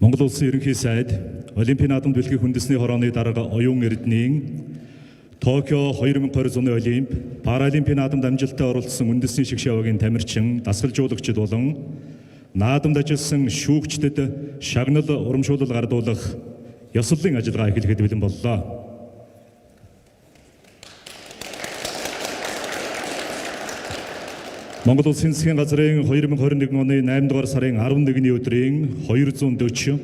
Монгол Улсын ерөнхий сайд Олимпийн наадамд бэлтгэх үндэсний хорооны дарга Оюун Эрдэнийн Токио 2020 зуны Олимп, Паралимпийн наадамд амжилттай оролцсон үндэсний шигшээвийн тамирчин, дасгалжуулагчид болон наадамд ажилласан шүүгчдэд шагнал урамшуулал гардуулах ёслолын ажиллагаа эхлэхэд бэлэн боллоо. Монгол Улсын засгийн газрын 2021 оны 8 дугаар сарын 11-ний өдрийн 240,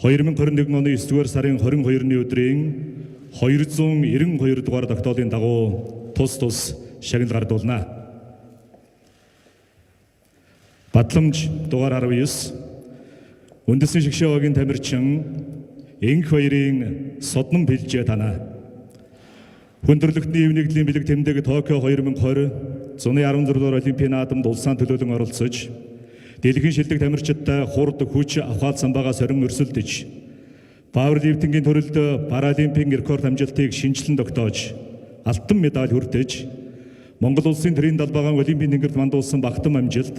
2021 оны 9 дугаар сарын 22-ны өдрийн 292 дугаар тогтоолын дагуу тус шагнал гардуулна. Батламж дугаар 19, үндэсний шигшээвийн тамирчин Энх баярын содном бэлжээ танаа. Хүндрэлтний ивнэгдлийн бэлэг тэмдэг Токио 2020 зуны 16 дугаар Олимпийн наадамд улсаан төлөөлөн оролцож, дэлхийн шилдэг тамирчидтай хурд хүч авахад самбаагаа сорин өрсөлдөж, пауэрлифтингийн төрөлд Паралимпийн рекорд амжилтыг шинжлэн тогтоож, алтан медаль хүртэж, Монгол Улсын төрийн далбаагаан Олимпийн тэнгэрт мандуулсан багтам амжилт,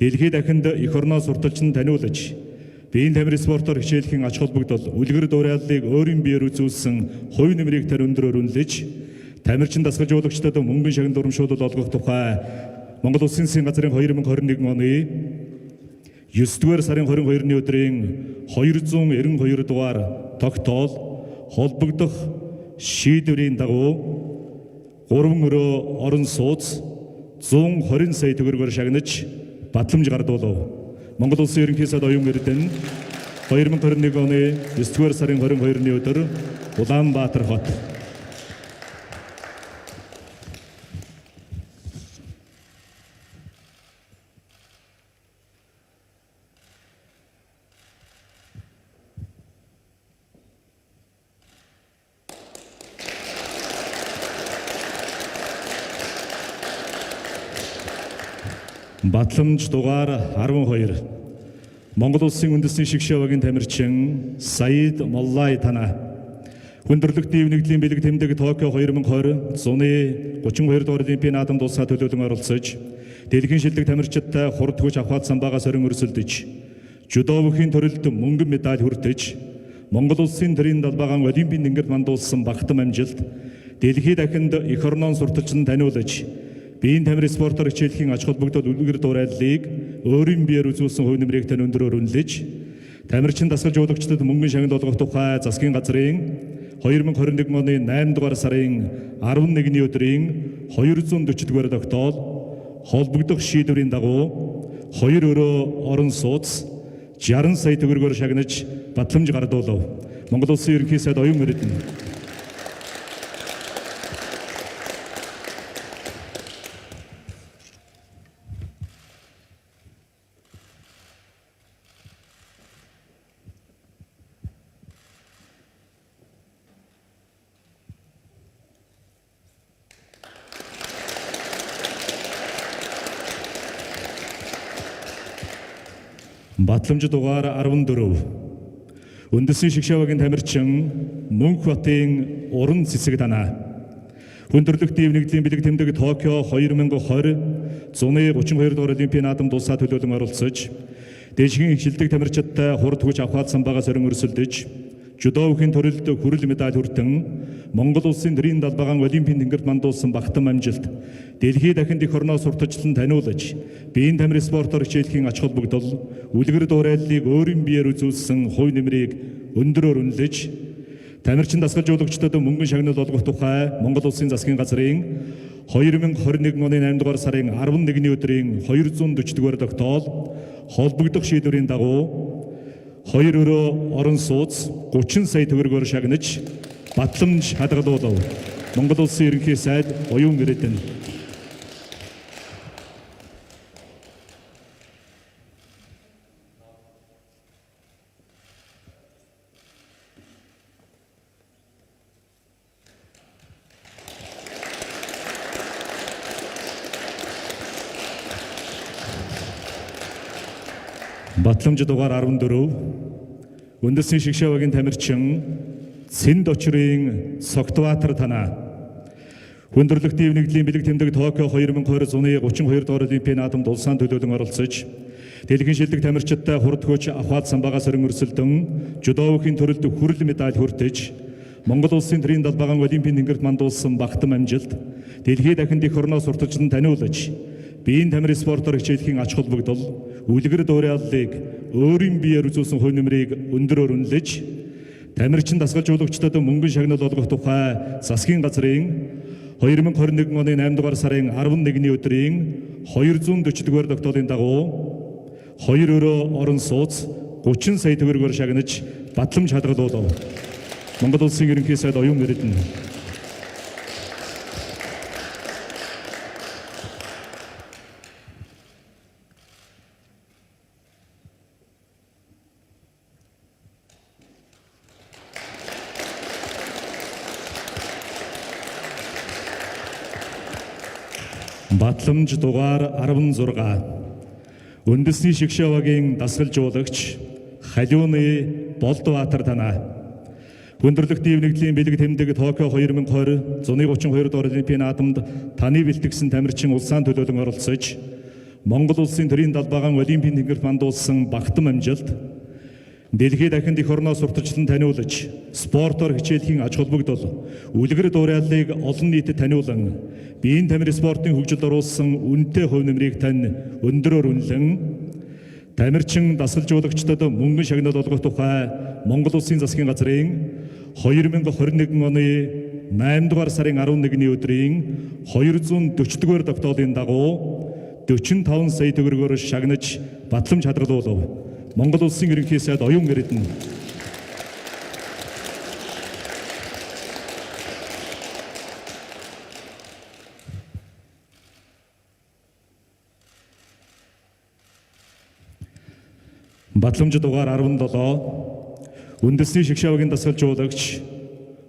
дэлхийд дахинд эх орноо сурталчин таниулж, биеийн тамирын спортоор хичээлхийн ач холбогдол, үлгэр дуурайллыг өөрийн биеэр үзүүлсэн хувь нэмрийг тэр өндөрөөр үнэлж, тамирчин дасгалжуулагчдад мөнгөн шагнал урамшуулал олгох тухай Монгол Улсын засгийн газрын 2021 оны 9 дугаар сарын 22-ны өдрийн 292 дугаар тогтоол холбогдох шийдвэрийн дагуу 3 өрөө орон сууц 120 сая төгрөгөөр шагнаж батламж гардуулав. Монгол Улсын ерөнхий сайд Оюун Эрдэнэ 2021 оны 9 дугаар сарын 22-ны өдөр Улаанбаатар хот. Батламж дугаар 12, Монгол Улсын үндэсний шигшээвийн тамирчин Саид Моллай танаа. Хүндрэлтний ивнэгдлийн бэлэг тэмдэг Токио 2020 зуны 32 дугаар Олимпийн наадамд улсаа төлөөлөн оролцож, дэлхийн шилдэг тамирчидтай хурд хүч авахад самбаагаа сорин өрсөлдөж, жудо бүхийн төрөлд мөнгөн медаль хүртэж, Монгол Улсын төрийн далбаагаан Олимпийн тэнгэрт мандуулсан багтам амжилт, дэлхийд дахинд эх орноо сурталчин таниулж, биеийн тамирын спортоор хичээлхийн ач холбогдол үлгэр дуурайллыг өөрийн биеэр үзүүлсэн хувь нэмрийг тань өндөрөөр үнэлж, тамирчин дасгалжуулагчдад мөнгөн шагнал олгох тухай засгийн газрын 2021 оны 8 дугаар сарын 11-ний өдрийн 240 дугаар тогтоол холбогдох шийдвэрийн дагуу 2 өрөө орон сууц 60 сая төгрөгөөр шагнаж батламж гардуулав. Монгол Улсын ерөнхий сайд Оюун Эрдэнэ. Батламж дугаар 14, үндэсний шигшээвийн тамирчин Мөнхбатын уран цэцэг танаа. Хүндрэлтний ивнэгдлийн бэлэг тэмдэг Токио 2020 зуны 32 дугаар Олимпийн наадамд улсаа төлөөлөн оролцож, дэлхийн шилдэг тамирчидтай хурд хүч авахад самбаагаа сорин өрсөлдөж, жудо бүхийн төрөлд хүрэл медаль хүртэн, Монгол Улсын төрийн далбаагаан Олимпийн тэнгэрт мандуулсан багтам амжилт, дэлхийд дахинд эх орноо сурталчлан таниулж, биеийн тамирын спортоор хичээлхийн ач холбогдол, үлгэр дуурайллыг өөрийн биеэр үзүүлсэн хувь нэмрийг өндөрөөр үнэлж, тамирчин дасгалжуулагчдад мөнгөн шагнал олгох тухай Монгол Улсын засгийн газрын 2021 оны 8 дугаар сарын 11-ний өдрийн 240 дугаар тогтоол холбогдох шийдвэрийн дагуу 2 өрөө орон сууц 30 сая төгрөгөөр шагнаж батламж хадгалуулав. Монгол Улсын ерөнхий сайд Оюун Эрдэнэ. Батламж дугаар 14, үндэсний шигшээвийн тамирчин Цэнд очрын Согтбаатар танаа. Хүндрэлтний ивнэгдлийн бэлэг тэмдэг Токио 2020 зуны 32 дугаар Олимпийн наадамд улсаан төлөөлөн оролцож, Дэлхийн шилдэг тамирчидтай хурдгүйч Ахмад Самбага сөрөн өрсөлдөн жүдогийн төрөлд хүрэл медаль хүртэж Монгол улсын төрийн далбаагаан олимпийн тэнгэрт мандуулсан багтам амжилт дэлхийд дахин эх орноос урталж таниулж биеийн тамирын спортоор хичээлийн ач холбогдол үлгэр дуурайллыг өөрийн биеэр үзүүлсэн хувь нэмрийг өндөрөөр үнэлж тамирчин дасгалжуулагчдад мөнгөн шагнал олгох тухай засгийн газрын 2021 оны 8 дугаар сарын 11-ний өдрийн 240-р тогтоолын дагуу 2 өрөө орон сууц 30 сая төгрөгөөр шагнаж батламж хадгалуулав. Монгол улсын ерөнхий сайд оюун эрдэнэ батламж дугаар 16 үндэсний шигшээвагийн дасгалжуулагч Халиуны Болдбаатар танаа хүндрэлтний нэгдлийн бэлэг тэмдэг Токио 2020 132 дугаар олимпийн наадамд таны бэлтгэсэн тамирчин улсаан төлөөлөн оролцож Монгол улсын төрийн далбаагаан олимпийн тэнгэрт мандуулсан багтам амжилт дэлхийд дахин эх орноос урталчлан таниулж спортоор хичээлийн ач холбогдол үлгэр дуурайллыг олон нийтэд таниулан биеийн тамирын спортын хөгжилд оруулсан үнэтэй хувь нэмрийг тань өндөрөөр үнэлэн тамирчин дасгалжуулагчдад мөнгөн шагнал олгох тухай Монгол улсын засгийн газрын 2021 оны 8 дугаар сарын 11-ний өдрийн 240-р тогтоолын дагуу 45 сая төгрөгөөр шагнаж батламж хадгалуулав. Монгол улсын ерөнхий сайд оюун эрдэнэ батламж дугаар 17 үндэсний шигшээвагийн дасгалжуулагч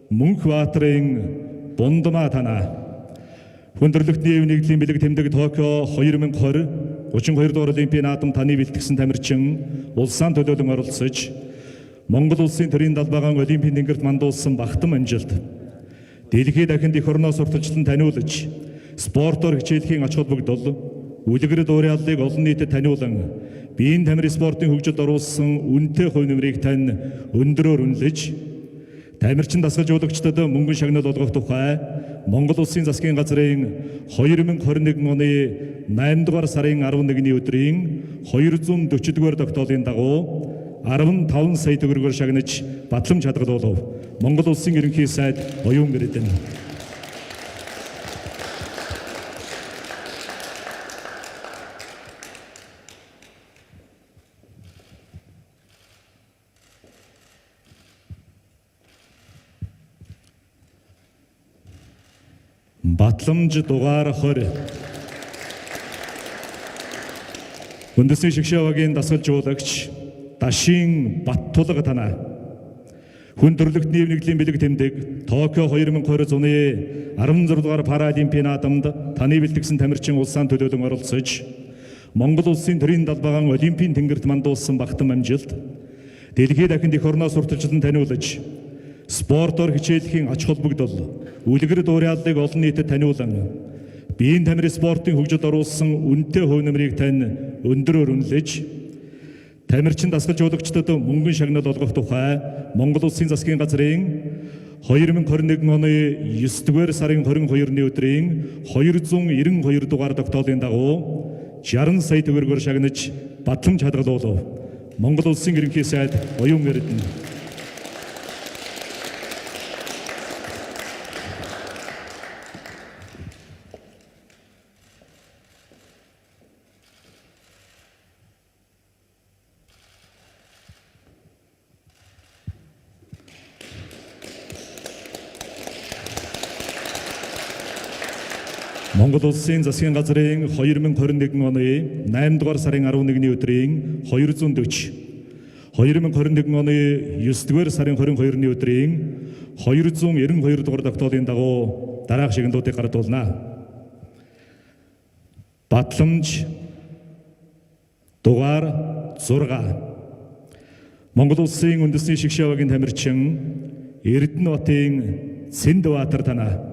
Мөнхбаатарын Бундмаа танаа хүндрэлтний нэгдлийн бэлэг тэмдэг Токио 2020 32 дугаар олимпийн наадам таны бэлтгэсэн тамирчин улсаан төлөөлөн оролцож Монгол улсын төрийн далбаагаан олимпийн тэнгэрт мандуулсан багтам амжилт дэлхийд дахин эх орноос урталчлан таниулж спортоор хичээлийн ач холбогдол үлгэр дуурайллыг олон нийтэд таниулан биеийн тамирын спортын хөгжилд оруулсан үнэтэй хувь нэмрийг тань өндөрөөр үнэлж тамирчин дасгалжуулагчдад мөнгөн шагнал олгох тухай Монгол улсын засгийн газрын 2021 оны 8 дугаар сарын 11-ний өдрийн 240-р тогтоолын дагуу 15 сая төгрөгөөр шагнаж батламж хадгалуулав. Монгол улсын ерөнхий сайд оюун эрдэнэ батламж дугаар 20 үндэсний шигшээвагийн дасгалжуулагч Дашин Баттулга танаа хүндрэлтний нэгдлийн бэлэг тэмдэг Токио 2020 зуны 16 дугаар паралимпийн наадамд таны бэлтгэсэн тамирчин улсаан төлөөлөн оролцож Монгол улсын төрийн далбаагаан олимпийн тэнгэрт мандуулсан багтам амжилт дэлхийд дахин эх орноос урталчлан таниулж спортоор хичээлийн ач холбогдол үлгэр дуурайллыг олон нийтэд таниулан биеийн тамирын спортын хөгжилд оруулсан үнэтэй хувь нэмрийг тань өндөрөөр үнэлж тамирчин дасгалжуулагчдад мөнгөн шагнал олгох тухай Монгол улсын засгийн газрын 2021 оны 9 дугаар сарын 22-ны өдрийн 292 дугаар тогтоолын дагуу 60 сая төгрөгөөр шагнаж батламж хадгалуулав. Монгол улсын ерөнхий сайд оюун эрдэнэ Монгол улсын засгийн газрын 2021 оны 8 дугаар сарын 11-ний өдрийн 240 2021 оны 9 дугаар сарын 22-ны өдрийн 292 дугаар тогтоолын дагуу дараах шагналуудыг гардуулна. Батламж дугаар 6 Монгол улсын үндэсний шигшээвагийн тамирчин Эрдэнэбатын Цэндбаатар танаа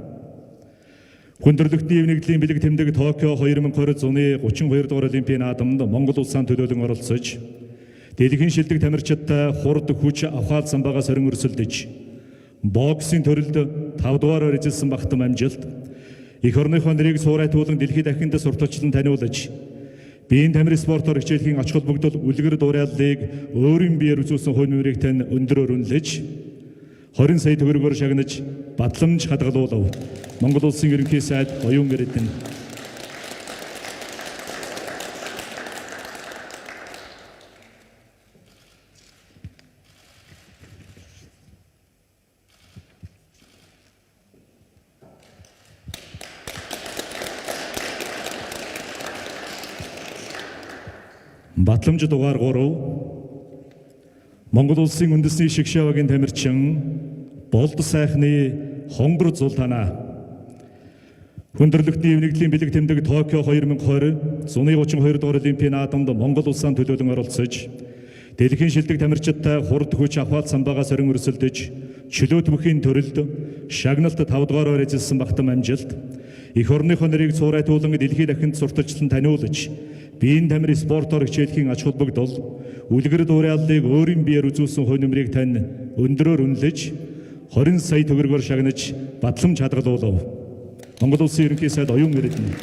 Хүндрэлтний нэгдлийн бэлэг тэмдэг Токио 2020 зуны 32 дугаар Олимпийн наадамд Монгол улсaan төлөөлөн оролцож, дэлхийн шилдэг тамирчидтай хурд хүч авахаал самбаагаа сорин өрсөлдөж, боксын төрөлд 5 дугаараар эзэлсэн багтам амжилт, эх орныхоо нэрийг суурайтуулан дэлхийд дахинд сурталчлан таниулж, биеийн тамирын спортоор хичээлийн ач холбогдол үлгэр дуурайллыг өөрийн биеэр үзүүлсэн хувь нэмрийг тань өндрөөр үнэлж, 20 сая төгрөгөөр шагнаж батламж хадгалуулав. Монгол улсын ерөнхий сайд Оюун Эрдэнэ. Батламж дугаар 3 Монгол улсын үндэсний шигшээвагийн тамирчин Болд сайхны Хонгор Зултана. Хүндрэлтний нэгдлийн бэлэг тэмдэг Токио 2020 зуны 32 дугаар Олимпийн наадамд Монгол улсaan төлөөлөн оролцож, дэлхийн шилдэг тамирчидтай хурд хүч авахаал самбаагаа сорин өрсөлдөж, чөлөөт бүхийн төрөлд шагналт 5 дугаараар эзэлсэн багтам амжилт, эх орныхоо нэрийг суурайтуулан дэлхийд дахинд сурталчлан таниулж, биеийн тамирын спортоор хичээлийн ач холбогдол, үлгэр дуурайллыг өөрийн биеэр үзүүлсэн хувь нэмрийг тань өндрөөр үнэлж, 20 сая төгрөгөөр шагнаж батламж хадгалуулав. Монгол улсын ерөнхий сайд Оюун Эрдэнэ.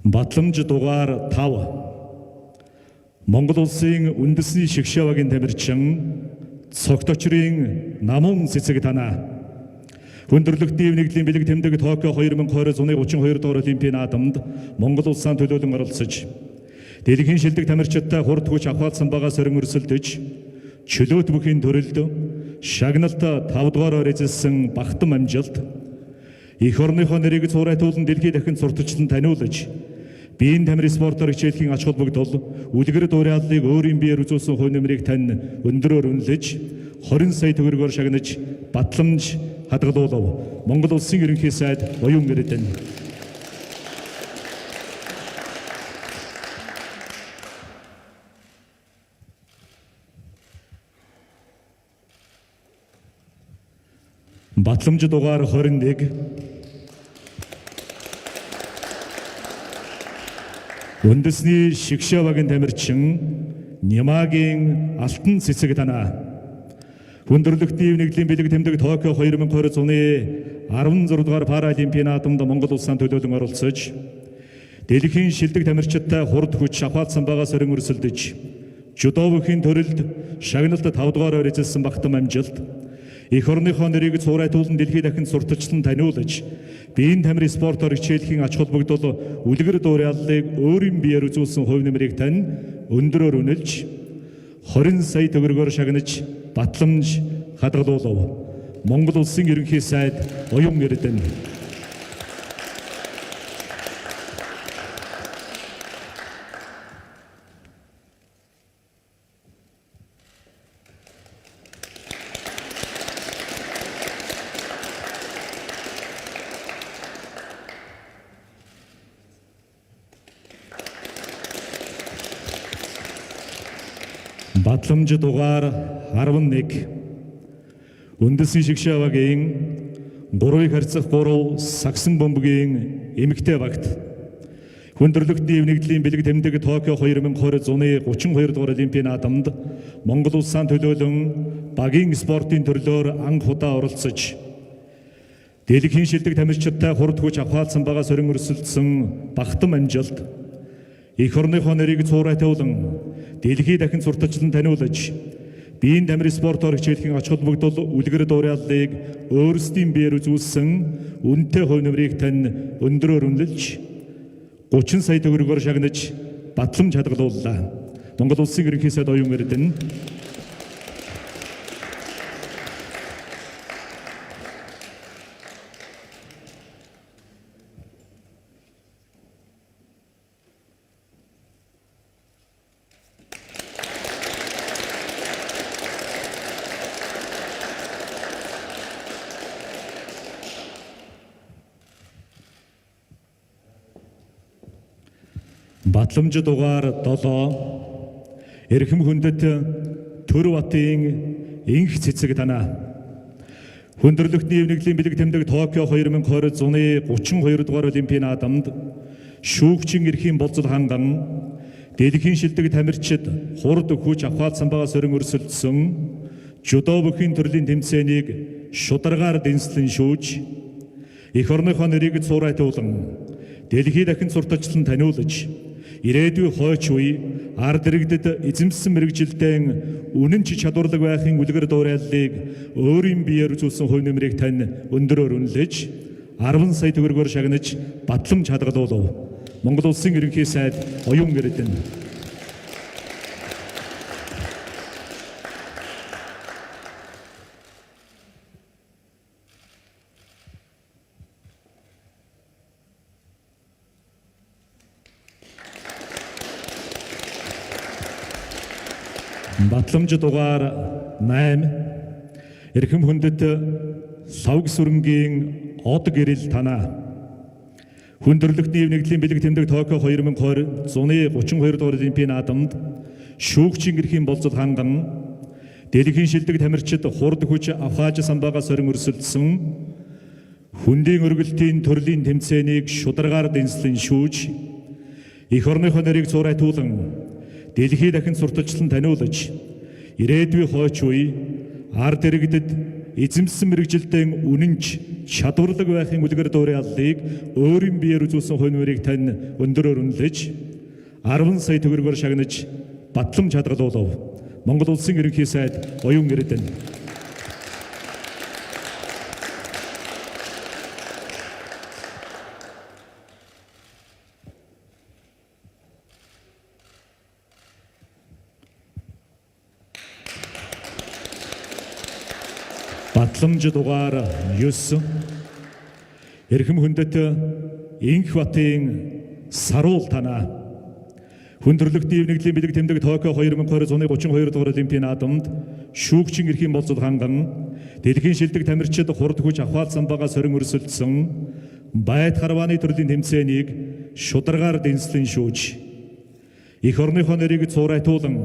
Батламж дугаар 5 Монгол улсын үндэсний шигшээвагийн тамирчин цогточрын Намун Цэцэг Тана. Хүндрэлтний нэгдлийн бэлэг тэмдэг Токио 2020 зуны 32 дугаар Олимпийн наадамд Монгол улсaan төлөөлөн оролцож, дэлхийн шилдэг тамирчидтай хурд хүч авахаал самбаагаа сорин өрсөлдөж, чөлөөт бүхийн төрөлд шагналт 5 дугаараар эзэлсэн багтам амжилт, эх орныхоо нэрийг суурайтуулан дэлхийд дахинд сурталчлан таниулж, биеийн тамирын спортоор хичээлийн ач холбогдол, үлгэр дуурайллыг өөрийн биеэр үзүүлсэн хувь нэмрийг тань өндрөөр үнэлж, 20 сая төгрөгөөр шагнаж батламж хадгалуулав. Монгол улсын ерөнхий сайд Оюун Эрдэнэ. Батламж дугаар 21 үндэсний шигшээвагийн тамирчин Нямагийн Алтан Цэцэг Тана. Хүндрэлтний нэгдлийн бэлэг тэмдэг Токио 2020 зуны 16 дугаар Паралимпийн наадамд Монгол улсaan төлөөлөн оролцож, дэлхийн шилдэг тамирчидтай хурд хүч авахаал самбаагаа сорин өрсөлдөж, жудо бүхийн төрөлд шагналт 5 дугаараар эзэлсэн багтам амжилт, эх орныхоо нэрийг суурайтуулан дэлхийд дахинд сурталчлан таниулж, биеийн тамирын спортоор хичээлийн ач холбогдол, үлгэр дуурайллыг өөрийн биеэр үзүүлсэн хувь нэмрийг тань өндрөөр үнэлж, 20 сая төгрөгөөр шагнаж батламж хадгалуулав. Монгол улсын ерөнхий сайд Оюун Эрдэнэ. Батламж дугаар 11 үндэсний шигшээвагийн 3-ыг харьцах 3 сагсан бөмбөгийн эмэгтэй багт. Хүндрэлтний нэгдлийн бэлэг тэмдэг Токио 2020 зуны 32 дугаар Олимпийн наадамд Монгол улсaan төлөөлөн багийн спортын төрлөөр анх удаа оролцож, дэлхийн шилдэг тамирчидтай хурд хүч авахаал самбаагаа сорин өрсөлдсөн багтам амжилт, эх орныхоо нэрийг суурайтуулан дэлхийд дахин сурталчлан таниулж, биеийн тамирын спортоор хичээлийн ач холбогдол, үлгэр дуурайллыг өөрсдийн биеэр үзүүлсэн үнэтэй хувь нэмрийг тань өндрөөр үнэлж, 30 сая төгрөгөөр шагнаж батламж хадгалууллаа. Монгол улсын ерөнхий сайд Оюун Эрдэнэ. Батламж дугаар 7 Эрхэм хүндэт Төр Батын инх цэцэг танаа. Хүндрэлтний эвнэглийн бэлэг тэмдэг Токио 2020 зуны 32 дугаар Олимпиадад шүүгчин эрхийн болцол ханган дэлхийн шилдэг тамирчид хурд хүч авахад самбага сөрөн өрсөлдсөн жудо бүхий төрлийн тэмцээнийг шударгаар дэнслэн шүүж эх орныхоо нэрийг цуурайтуулан дэлхий дахин сурталчлан таниулж ирээдүйн хойч үе ард иргэдэд эзэмсэн мэрэгжилтээн үнэн ч чадварлаг байхын үлгэр дуурайллыг өөрийн биеэр үзүүлсэн хувь нэмрийг тань өндөрөөр үнэлж 10 сая төгрөгөөр шагнаж батламж хадгалуулав. Монгол улсын ерөнхий сайд Оюун Эрдэнэ. Батламж дугаар 8 Эрхэм хүндэт Лавг сүрэнгийн од гэрэл танаа. Хүндрэлтний эвнэглийн бэлэг тэмдэг Токио 2020 зуны 32 дугаар Олимпиадад шүүгчин эрхийн болцол ханган дэлхийн шилдэг тамирчид хурд хүч авхааж самбага сөрөн өрсөлдсөн хүндийн өргөлтийн төрлийн тэмцээнийг шударгаар дэнслэн шүүж эх орныхоо нэрийг цуурайтуулан дэлхий дахин сурталчлан таниулж ирээдүйн хойч үе ард иргэдэд эзэмсэн мэрэгжилтээн үнэнч чадварлаг байхын үлгэр дуурайллыг өөрийн биеэр үзүүлсэн хувь нэмрийг тань өндөрөөр үнэлж 10 сая төгрөгөөр шагнаж батламж хадгалуулав. Монгол улсын ерөнхий сайд Оюун Эрдэнэ. Батламж дугаар 9 Эрхэм хүндэт Инх Батын Саруул танаа. Хүндрэлтний эвнэглийн бэлэг тэмдэг Токио 2020 зуны 32 дугаар Олимпиадад шүүгчин эрхийн болцол ханган дэлхийн шилдэг тамирчид хурд хүч авахад самбага сөрөн өрсөлдсөн байт харвааны төрлийн тэмцээнийг шударгаар дэнслэн шүүж эх орныхоо нэрийг цуурайтуулан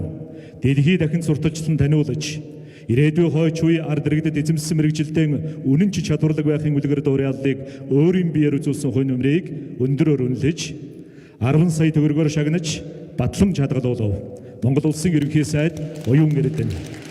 дэлхий дахин сурталчлан таниулж ирээдүйн хойч үе ард иргэдэд эзэмсэн мэрэгжилтээн үнэн ч чадварлаг байхын үлгэр дуурайллыг өөрийн биеэр үзүүлсэн хувь нэмрийг өндөрөөр үнэлж 10 сая төгрөгөөр шагнаж батламж хадгалуулав. Монгол улсын ерөнхий сайд Оюун Эрдэнэ.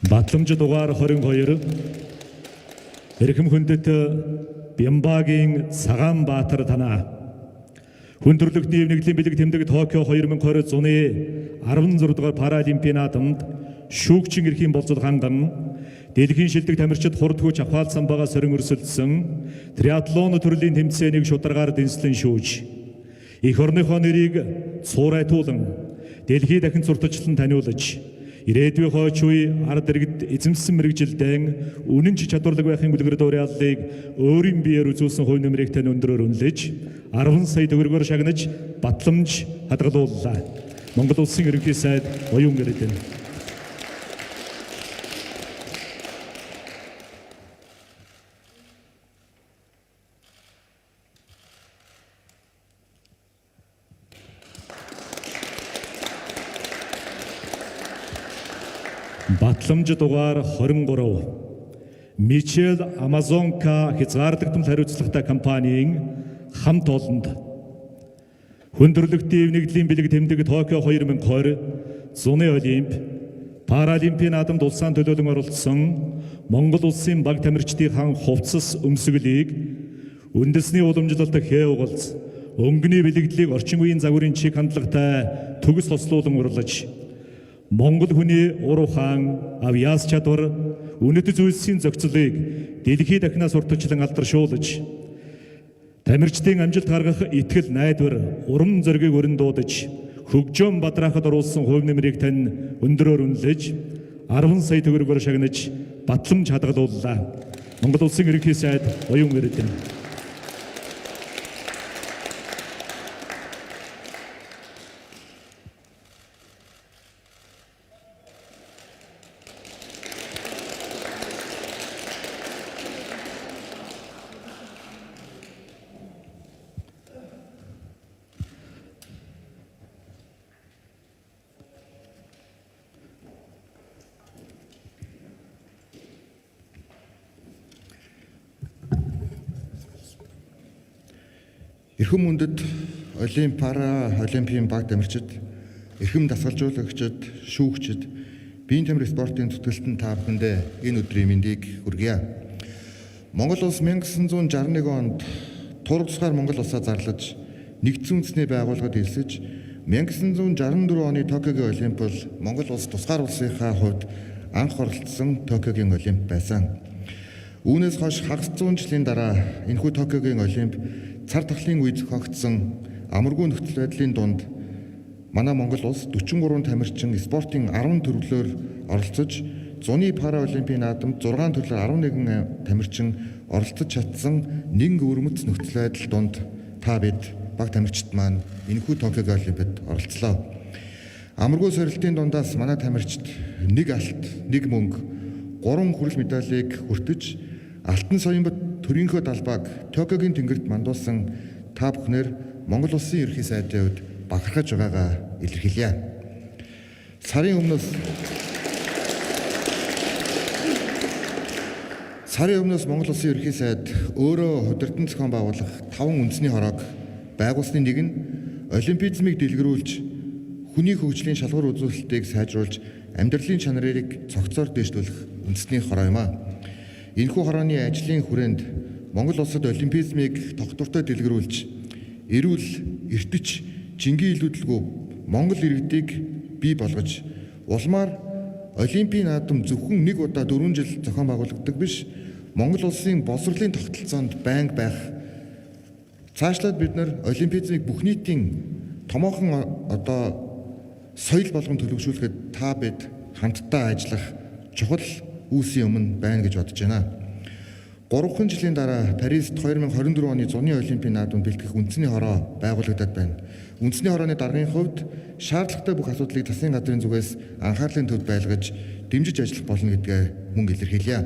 Батламж дугаар 22 Эрхэм хүндэт Бямбагийн Цагаан Баатар танаа. Хүндрэлтний эвнэглийн бэлэг тэмдэг Токио 2020 зуны 16 дугаар Паралимпиадад шүүгчин эрхийн болцол ханган дэлхийн шилдэг тамирчид хурд хүч авахад самбага сөрөн өрсөлдсөн триатлон төрлийн тэмцээнийг шударгаар дэнслэн шүүж эх орныхоо нэрийг цуурайтуулан дэлхий дахин сурталчлан таниулж ирээдүйн хойч үе ард иргэд эзэмсэн мэрэгжилтээн үнэн ч чадварлаг байхын үлгэр дуурайллыг өөрийн биеэр үзүүлсэн хувь нэмрийг тань өндөрөөр үнэлж 10 сая төгрөгөөр шагнаж батламж хадгалууллаа. Монгол улсын ерөнхий сайд Оюун Эрдэнэ. Батламж дугаар 23 Мичел Амазонка хязгаарлагдмал хариуцлагатай компанийн хамт олонд хүндрэлтний эвнэглийн бэлэг тэмдэг Токио 2020 зуны Олимп Паралимпиадад улсаан төлөөлөн оролцсон Монгол улсын баг тамирчдын хувцас өмсгөлийг үндэсний уламжлалт хээвгалз өнгөний бэлэгдлийг орчин үеийн загварын чиг хандлагатай төгс хослуулан урлаж Монгол хүний ур ухаан, авьяас чадвар, үнэт зүйлсийн зохицлыг дэлхий дахинаас уртчлан алдаршуулж, тамирчдын амжилт гаргах итгэл найдвар, урам зориг өрн дуудаж, хөгжөөн бадраахад оруулсан хувь нэмрийг тань өндөрөөр үнэлж, 10 сая төгрөгөөр шагнаж батламж хадгалууллаа. Монгол улсын ерөнхий сайд Оюун Эрдэнэ. Эрхэм мөндөд Пара Олимпийн баг тамирчид, эрхэм дасгалжуулагчид, шүүгчид, биеийн тамир спортын зүтгэлтэн та бүхэндээ энэ өдрийн мэндийг хүргье. Монгол улс 1961 онд турах тусгаар Монгол улсаа зарлаж, нэгдсэн үндэсний байгууллагад элсэж, 1964 оны Токиогийн Олимп бол Монгол улс тусгаар улсынхаа хувьд анх оролцсон Токиогийн Олимп байсан. Үүнээс хойш хагас зуун жилийн дараа энэхүү Токиогийн Олимп цар тахлын үед зохиогдсон амаргүй нөхцөл байдлын дунд манай Монгол улс 43 тамирчин спортын 10 төрлөөр оролцож, зуны Параолимпийн наадамд 6 төрлөөр 11 тамирчин оролцож чадсан нэг өвөрмөц нөхцөл байдал донд та бид баг тамирчид маань энэхүү Токиогийн Олимпиад оролцлоо. Амаргүй сорилтын дундаас манай тамирчид нэг алт, нэг мөнгө, 3 хүрэл медалийг хүртэж, Алтан Соёмбот төрийнхөө далбааг Токиогийн тэнгэрт мандуулсан та бүхнээр Монгол улсын ерөнхий сайдын хувьд бахархаж байгаагаа илэрхийлье. Сарын өмнөөс Монгол улсын ерөнхий сайд өөрөө удирдан зохион байгуулах 5 үндэсний хороог байгуулсны нэг нь олимпизмыг дэлгэрүүлж, хүний хөгжлийн шалгуур үзүүлэлтийг сайжруулж, амьдралын чанарыг цогцоор дэвшүүлэх үндэсний хороо юм а. Энэхүү хорооны ажлын хүрээнд Монгол улсад олимпизмыг тогтвортой дэлгэрүүлж, эрүүл, эртэж, жингийн илүүдэлгүй Монгол иргэдийг бий болгож, улмаар Олимпийн наадам зөвхөн нэг удаа 4 жил зохион байгуулагддаг биш, Монгол улсын боловсролын тогтолцоонд байнга байх. Цаашлаад бид нар олимпизмыг бүх нийтийн томоохон соёл болгон төлөвшүүлэхэд та бид хамтдаа ажиллах чухал үүсийн өмнө байна гэж бодож байна. 3 жилийн дараа Парист 2024 оны зуны Олимпийн наадамд бэлтгэх үндэсний хороо байгуулагдаад байна. Үндэсний хорооны даргын хувьд шаардлагатай бүх асуудлыг засгийн газрын зүгээс анхаарлын төвд байлгаж дэмжиж ажиллах болно гэдгээ мөн илэрхийлье.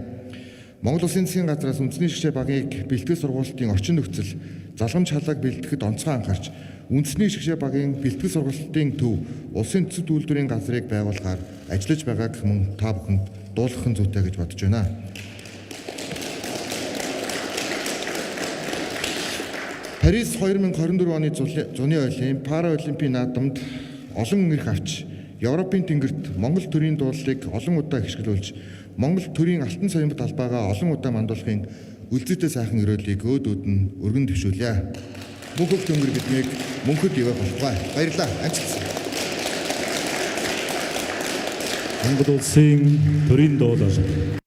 Монгол Улсын засгийн газраас үндэсний шигшээ багийг бэлтгэх сургалтын орчин нөхцөл, залгамж халааг бэлтгэхэд онцгой анхаарч, үндэсний шигшээ багийн бэлтгэх сургалтын төв, улсын төсөв үйлдвэрийн газрыг байгуулахаар ажиллаж байгааг мөн та бүхэнд дуулгахын зүйтэй гэж бодож байна. Парис 2024 оны зуны Олимп, Параолимпийн наадамд олон эрх авч, Европын тэнгэрт Монгол төрийн дуулалыг олон удаа хэвшгэлүүлж, Монгол төрийн алтан соёмбот албаагаа олон удаа мандуулахын үлзийтэй сайхан өрөөлийг өөдөөд нь өргөн дэвшүүлье. Мөнхөд төмөр биднийг мөнхөд явах болтугай. Баярлалаа. Амжилт. Монгол улсын төрийн дуулал.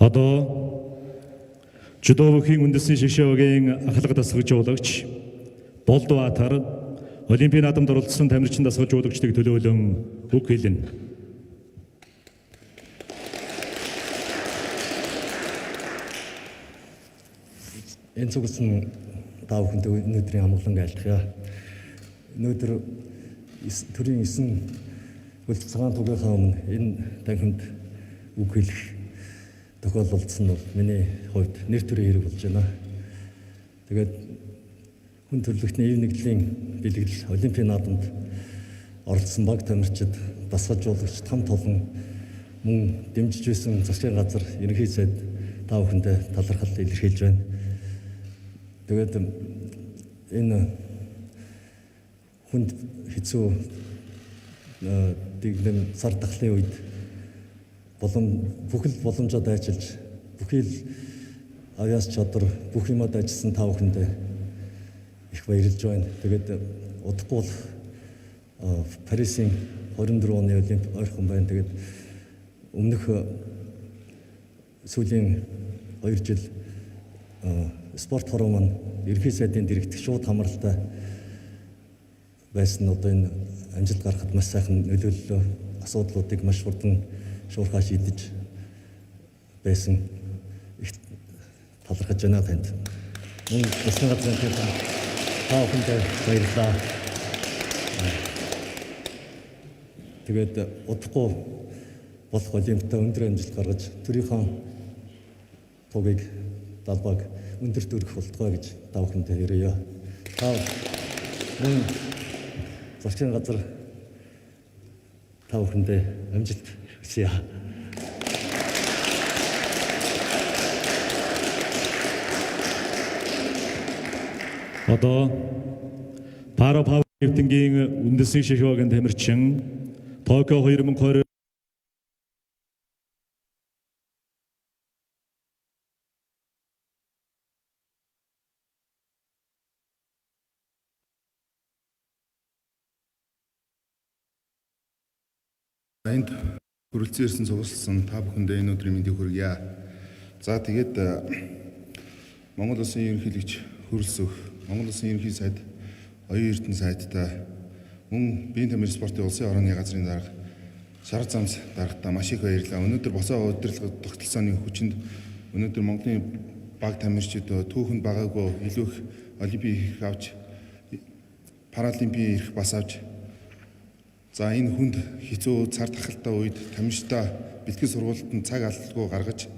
Одоо Жудовхийн үндэсний шигшээ багийн ахлага дасгалжуулагч Болдбаатар Олимпийн наадамд оролцсон тамирчин дасгалжуулагчдыг төлөөлөн үг хэлнэ. Энэ цугласан та бүхэнд өнөөдрийн амгалан айлтгая. Өнөөдөр төрийн 9 хөлт цагаан тугийнхаа өмнө энэ танхимд үг хэлэх тохиолдсон бол миний хувьд нэр төрийн хэрэг болж байна. Тэгээд хүн төрөлхтний ив нэгдлийн бэлэгдэл Олимпийн наадамд оролцсон баг тамирчид, дасгалжуулагч том толон мөн дэмжиж байсан засгийн газар ерөнхий сайд та бүхэндээ талархал илэрхийлж байна. Тэгээд энэ хүнд хэцүү дэглэм сар тахлын үед бүхэл боломжоо дайчилж бүхэл авяас чадвар бүх юмаа дайчилсан та бүхэндээ их баярлж байна. Тэгээд удахгүй бол Парисын 24 оны Олимп ойрхон байна. Тэгээд өмнөх сүүлийн 2 жил спорт форум маань ерөнхий сайдын директорт шууд хамралтай байсан. Одоо энэ амжилт гаргахад маш сайхан нөлөөллөө, асуудлуудыг маш хурдан шуурхаа шийдэж байсан. Их талархаж байна танд. Мөн засгийн газрын та бүхэндээ баярлалаа. Тэгээд удахгүй болох Олимпиадад өндөр амжилт гаргаж төрийнхөө тугийг далбаг өндөрт өргөх болтугай гэж та бүхэндээ ярия. Та мөн засгийн газар та бүхэндээ амжилт хүсье. Одоо Парапауэрлифтингийн үндэсний шишвогийн тамирчин Токио 2020 Энд хүрэлцэн ирсэн цугласан та бүхэндээ энэ өдрийн мэндийг хүргье. За тэгээд Монгол Улсын ерөнхийлөгч хөрөлсөх Монгол Улсын ерөнхий сайд оюун эрдэнэ сайдтай мөн биеийн тамирчин спортын улсын орооны газрын дарга Шарга замс даргатаа маш их баярлалаа. Өнөөдөр босоо удирдлага тогтолцооны хүчинд өнөөдөр Монголын баг тамирчид түүхэнд багаагүй илүү их олимпик авч паралимпийн ирэх бас авч за энэ хүнд хэцүү цар тахалтай үед тамирчдаа бэлтгэл сургалтанд цаг алдалгүй гаргаж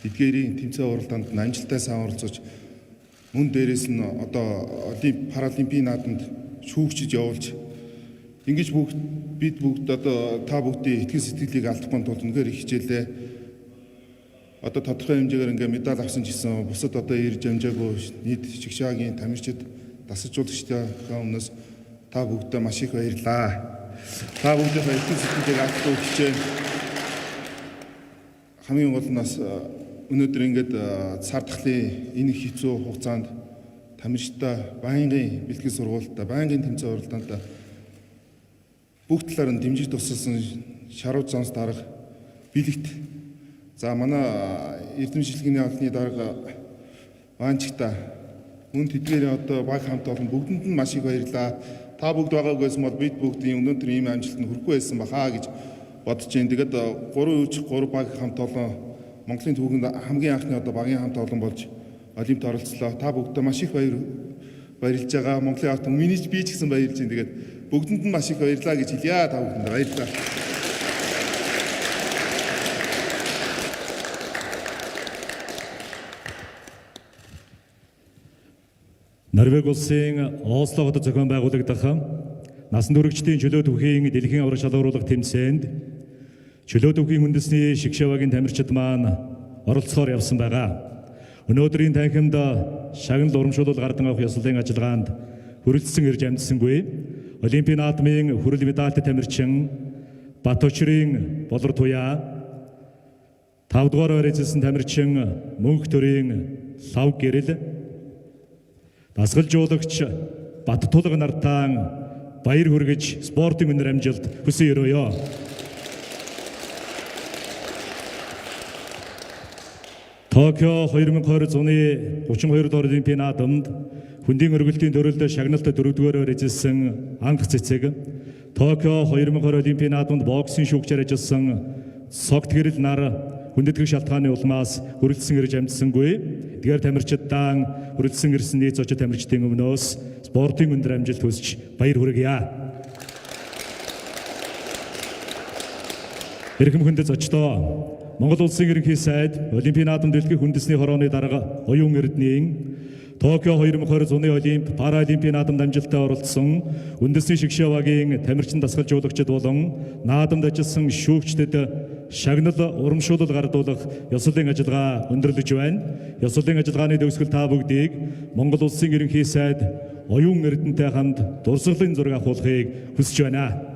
эдгээрийн тэмцээн уралдаанд амжилттай сайн оролцож мөн дээрээс нь одоо паралимпийн наадамд шүүгчид явуулж ингэж бид бүгд одоо та бүгдийн итгэл сэтгэлийг алдахгүй тулд үнэхээр их хичээлээ. Одоо тодорхой хэмжээгээр ингээ медаль авсан ч гэсэн бусад одоо ирж амжаагүй нийт шигшаагийн тамирчид дасалжуулагчдаа өмнөөс та бүгдээ маш их баярлалаа. Та бүгдээ итгэл сэтгэлийг алдахгүй хичээн хамгийн гол нь бас өнөөдөр ингээд цар тахлын энэ хэцүү хугацаанд тамирчдаа байнгын бэлтгэл сургуультаа байнгын тэмцээн уралдаанд бүх талаар нь дэмжиж тусалсан Шарга замс дарга бэлэгт за манай эрдэм шилгэний албаны дарга Ванчигта мөн тэдгээр одоо баг хамт олон бүгдэнд нь маш их баярлалаа. Та бүгд байгаагүйсэн бол бид бүгдийн өнөөдөр ийм амжилтанд хүрэхгүй байсан бахаа гэж бодож байна. Тэгээд 3 баг хамт олон Монголын түүхэнд хамгийн анхны одоо багийн хамт олон болж Олимпиад оролцлоо. Та бүгдээ маш их баярлж байгаа. Монголын ард миний би ч гэсэн баярлж байна. Тэгээд бүгдэнд нь маш их баярлалаа гэж хэлье. Та бүхэнд баярлалаа. Норвеги улсын Осло хотод зохион байгуулагдах насан туршидчдын чөлөө түүхийн дэлхийн авраг шалгаруулах тэмцээнд чөлөө түүхийн үндэсний шигшавагийн тамирчид маань оролцохоор явсан байгаа. Өнөөдрийн танхимд шагнал урамшуулал гардан авах ёслолын ажиллагаанд хүрэлцсэн ирж амжсангүй Олимпийн наадмын хүрэл медальт тамирчин Батөчрийн Болор Туяа 5 дугаар байранд тамирчин Мөнх төрийн Лав Гэрэл дасгалжуулагч Бат Тулга нартаан баяр хүргэж спортын өнөр амжилт хүсье өрөөё. Токио 2020 оны 32 дугаар Олимпийн наадамд хүндийн өргөлтийн төрөлд шагналт 4-р эзэлсэн анх цэцэг Токио 2020 Олимпийн наадамд боксын шүүгчээр ажилласан Согт Гэрэл нар хүндэтгэх шалтгааны улмаас хүрэлцсэн ирж амжсангүй. Эдгээр тамирчидаа хүрэлцсэн ирсэн нийт зочид тамирчдын өмнөөс спортын өндөр амжилт хүсэж баяр хүргье. Эрхэм хүндэт зочдоо Монгол улсын ерөнхий сайд Олимпийн наадамд дэлгэх үндэсний хорооны дарга оюун эрдэнийн Токио 2020 зуны Олимп, Паралимпийн наадамд амжилттай оролцсон үндэсний шигшавагийн тамирчин дасгалжуулагчид болон наадамд ажилласан шүүгчдэд шагнал урамшуулал гардуулах ёслолын ажиллагаа өндөрлөж байна. Ёслолын ажиллагааны төгсгөл та бүгдийг Монгол улсын ерөнхий сайд оюун эрдэнэтэй хамт дурсгалын зураг авахыг хүсэж байна.